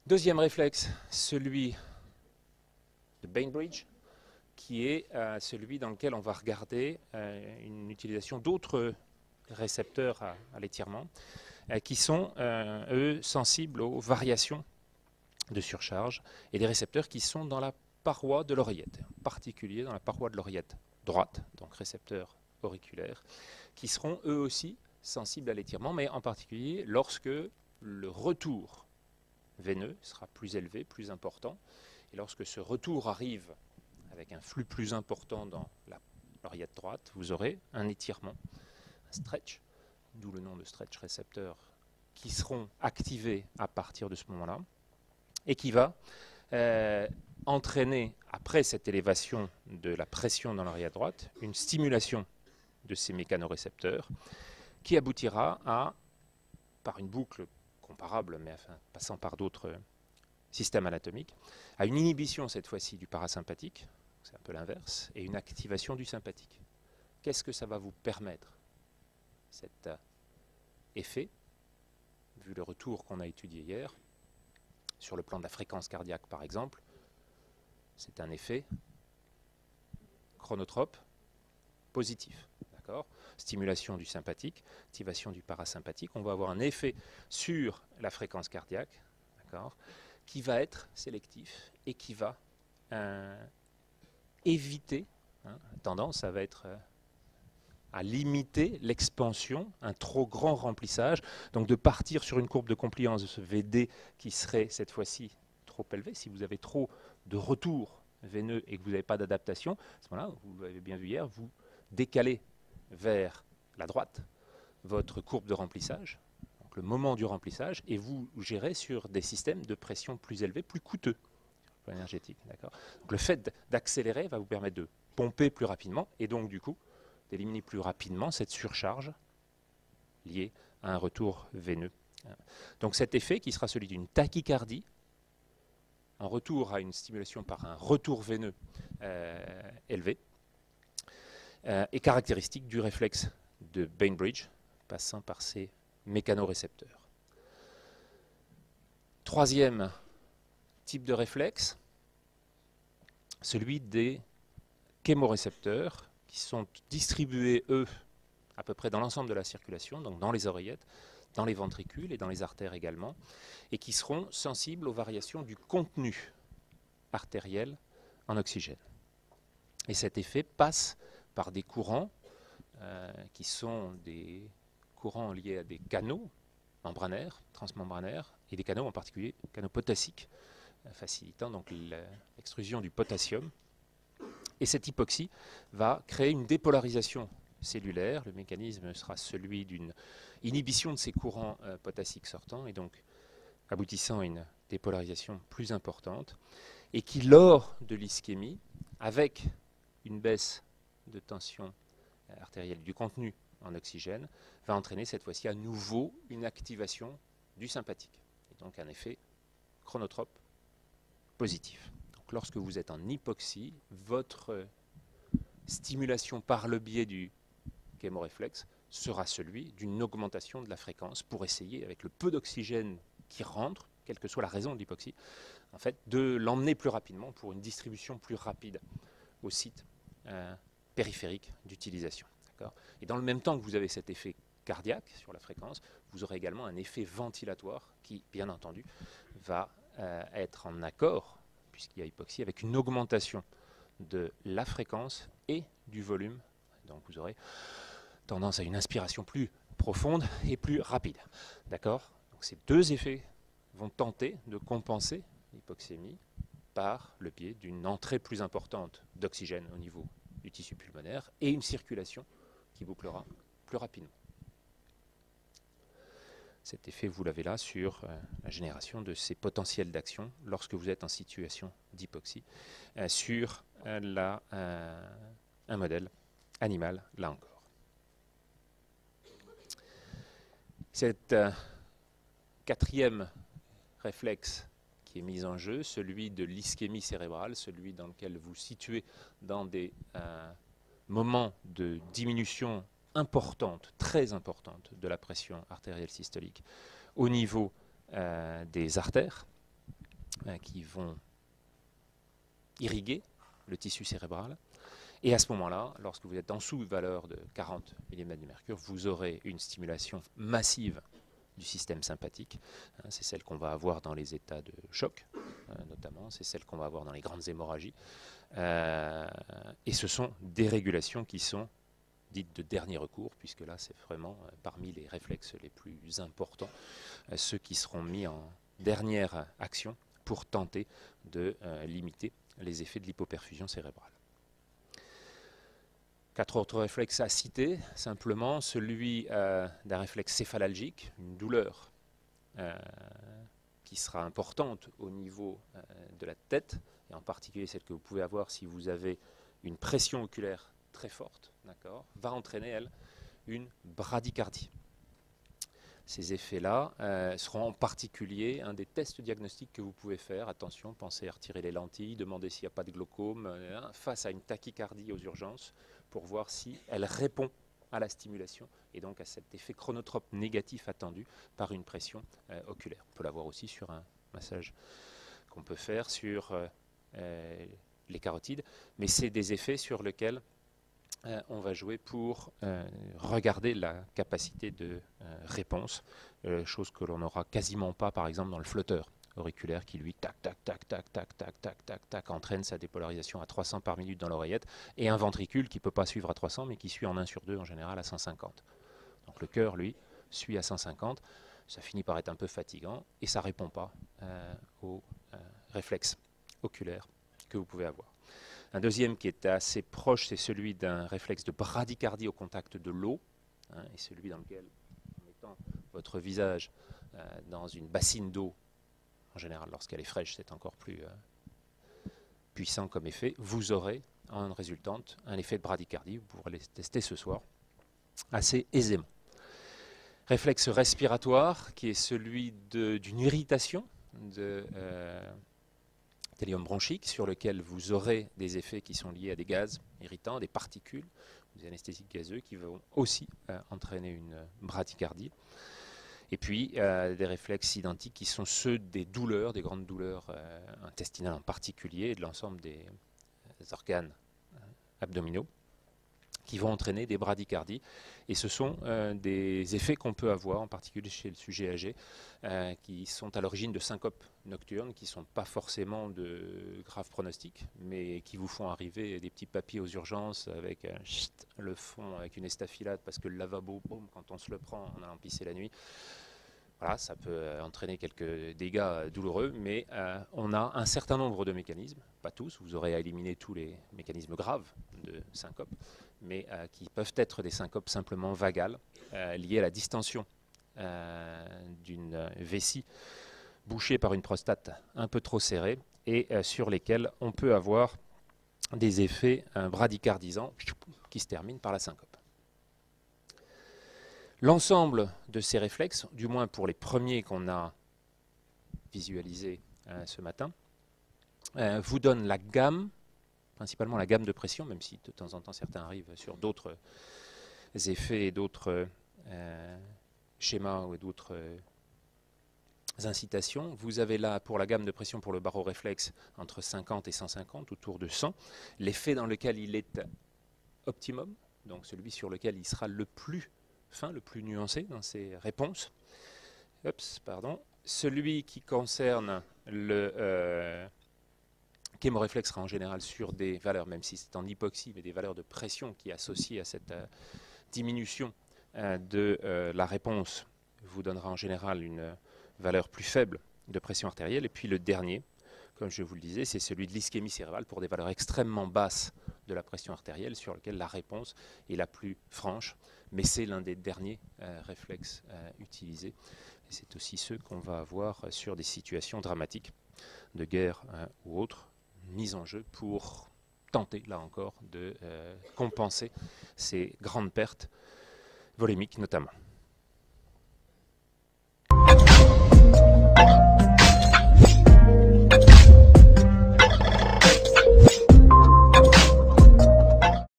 Deuxième réflexe, celui de Bainbridge, qui est celui dans lequel on va regarder une utilisation d'autres récepteurs à l'étirement, qui sont, eux, sensibles aux variations de surcharge, et des récepteurs qui sont dans la paroi de l'oreillette, en particulier dans la paroi de l'oreillette droite, donc récepteurs auriculaires, qui seront eux aussi sensibles à l'étirement, mais en particulier lorsque le retour veineux sera plus élevé, plus important, et lorsque ce retour arrive avec un flux plus important dans l'oreillette droite, vous aurez un étirement, un stretch, d'où le nom de stretch récepteur, qui seront activés à partir de ce moment-là, et qui va entraîner, après cette élévation de la pression dans l'oreillette droite, une stimulation de ces mécanorécepteurs, qui aboutira à, par une boucle comparable, mais enfin, passant par d'autres systèmes anatomiques, à une inhibition cette fois-ci du parasympathique, c'est un peu l'inverse, et une activation du sympathique. Qu'est-ce que ça va vous permettre, cet effet, vu le retour qu'on a étudié hier, sur le plan de la fréquence cardiaque par exemple? C'est un effet chronotrope positif. Stimulation du sympathique, activation du parasympathique. On va avoir un effet sur la fréquence cardiaque, qui va être sélectif et qui va éviter, la tendance, ça va être à limiter l'expansion, un trop grand remplissage, donc de partir sur une courbe de compliance de ce VD qui serait cette fois-ci trop élevé. Si vous avez trop de retour veineux et que vous n'avez pas d'adaptation, à ce moment-là, vous l'avez bien vu hier, vous décalez vers la droite votre courbe de remplissage, donc le moment du remplissage, et vous gérez sur des systèmes de pression plus élevés, plus coûteux, sur le plan énergétique. Donc le fait d'accélérer va vous permettre de pomper plus rapidement, et donc du coup d'éliminer plus rapidement cette surcharge liée à un retour veineux. Donc cet effet qui sera celui d'une tachycardie, en retour à une stimulation par un retour veineux élevé, est caractéristique du réflexe de Bainbridge, passant par ces mécanorécepteurs. Troisième type de réflexe, celui des chémorécepteurs, qui sont distribués, eux, à peu près dans l'ensemble de la circulation, donc dans les oreillettes, dans les ventricules et dans les artères également, et qui seront sensibles aux variations du contenu artériel en oxygène. Et cet effet passe par des courants qui sont des courants liés à des canaux membranaires, transmembranaires, et des canaux en particulier, canaux potassiques, facilitant donc l'extrusion du potassium. Et cette hypoxie va créer une dépolarisation cellulaire. Le mécanisme sera celui d'une inhibition de ces courants potassiques sortants, et donc aboutissant à une dépolarisation plus importante, et qui, lors de l'ischémie, avec une baisse de tension artérielle du contenu en oxygène, va entraîner cette fois-ci à nouveau une activation du sympathique, et donc un effet chronotrope positif. Donc lorsque vous êtes en hypoxie, votre stimulation par le biais du chémoréflexe sera celui d'une augmentation de la fréquence pour essayer, avec le peu d'oxygène qui rentre, quelle que soit la raison de l'hypoxie, en fait, de l'emmener plus rapidement pour une distribution plus rapide au site périphérique d'utilisation. Et dans le même temps que vous avez cet effet cardiaque sur la fréquence, vous aurez également un effet ventilatoire qui, bien entendu, va être en accord, puisqu'il y a hypoxie, avec une augmentation de la fréquence et du volume. Donc vous aurez tendance à une inspiration plus profonde et plus rapide. D'accord ? Donc ces deux effets vont tenter de compenser l'hypoxémie par le biais d'une entrée plus importante d'oxygène au niveau du tissu pulmonaire et une circulation qui bouclera plus rapidement. Cet effet, vous l'avez là sur la génération de ces potentiels d'action lorsque vous êtes en situation d'hypoxie sur un modèle animal, là encore. Cet quatrième réflexe qui est mis en jeu, celui de l'ischémie cérébrale, celui dans lequel vous situez dans des moments de diminution importante, très importante de la pression artérielle systolique au niveau des artères, qui vont irriguer le tissu cérébral. Et à ce moment-là, lorsque vous êtes en dessous de valeur de 40 mm de mercure, vous aurez une stimulation massive du système sympathique. C'est celle qu'on va avoir dans les états de choc, notamment. C'est celle qu'on va avoir dans les grandes hémorragies. Et ce sont des régulations qui sont dites de dernier recours, puisque là, c'est vraiment parmi les réflexes les plus importants, ceux qui seront mis en dernière action pour tenter de limiter les effets de l'hypoperfusion cérébrale. 4 autres réflexes à citer, simplement celui d'un réflexe céphalalgique, une douleur qui sera importante au niveau de la tête, et en particulier celle que vous pouvez avoir si vous avez une pression oculaire très forte, va entraîner, elle, une bradycardie. Ces effets-là seront en particulier un des tests diagnostiques que vous pouvez faire. Attention, pensez à retirer les lentilles, demandez s'il n'y a pas de glaucome, face à une tachycardie aux urgences, pour voir si elle répond à la stimulation et donc à cet effet chronotrope négatif attendu par une pression oculaire. On peut l'avoir aussi sur un massage qu'on peut faire sur les carotides, mais c'est des effets sur lesquels on va jouer pour regarder la capacité de réponse, chose que l'on n'aura quasiment pas par exemple dans le flotteur auriculaire qui lui tac tac tac tac tac tac tac tac tac entraîne sa dépolarisation à 300 par minute dans l'oreillette, et un ventricule qui ne peut pas suivre à 300 mais qui suit en 1 sur 2 en général à 150. Donc le cœur lui suit à 150, ça finit par être un peu fatigant et ça ne répond pas aux réflexes oculaires que vous pouvez avoir. Un deuxième qui est assez proche, c'est celui d'un réflexe de bradycardie au contact de l'eau, et celui dans lequel, en mettant votre visage dans une bassine d'eau, en général lorsqu'elle est fraîche, c'est encore plus puissant comme effet, vous aurez en résultante un effet de bradycardie. Vous pourrez les tester ce soir assez aisément. Réflexe respiratoire qui est celui d'une irritation de thélium bronchique, sur lequel vous aurez des effets qui sont liés à des gaz irritants, des particules, des anesthésiques gazeux qui vont aussi entraîner une bradycardie. Et puis des réflexes identiques qui sont ceux des douleurs, des grandes douleurs intestinales en particulier, et de l'ensemble des organes abdominaux, qui vont entraîner des bradycardies. Et ce sont des effets qu'on peut avoir, en particulier chez le sujet âgé, qui sont à l'origine de syncopes nocturnes, qui ne sont pas forcément de graves pronostics, mais qui vous font arriver des petits papiers aux urgences avec le fond, avec une estafilade, parce que le lavabo, boum, quand on se le prend en allant pisser la nuit, voilà, ça peut entraîner quelques dégâts douloureux, mais on a un certain nombre de mécanismes, pas tous, vous aurez à éliminer tous les mécanismes graves de syncope, mais qui peuvent être des syncopes simplement vagales, liées à la distension d'une vessie bouchée par une prostate un peu trop serrée, et sur lesquels on peut avoir des effets bradycardisants qui se terminent par la syncope. L'ensemble de ces réflexes, du moins pour les premiers qu'on a visualisés ce matin, vous donne la gamme, principalement la gamme de pression, même si de temps en temps certains arrivent sur d'autres effets et d'autres schémas ou d'autres incitations. Vous avez là pour la gamme de pression pour le baroréflexe entre 50 et 150, autour de 100, l'effet dans lequel il est optimum, donc celui sur lequel il sera le plus fin, le plus nuancé dans ses réponses. Celui qui concerne le chémoréflexe sera en général sur des valeurs, même si c'est en hypoxie, mais des valeurs de pression qui associées à cette diminution de la réponse vous donnera en général une valeur plus faible de pression artérielle. Et puis le dernier, comme je vous le disais, c'est celui de l'ischémie cérébrale pour des valeurs extrêmement basses de la pression artérielle sur lequel la réponse est la plus franche, mais c'est l'un des derniers réflexes utilisés. Et c'est aussi ceux qu'on va avoir sur des situations dramatiques de guerre ou autres, mises en jeu pour tenter, là encore, de compenser ces grandes pertes volémiques notamment.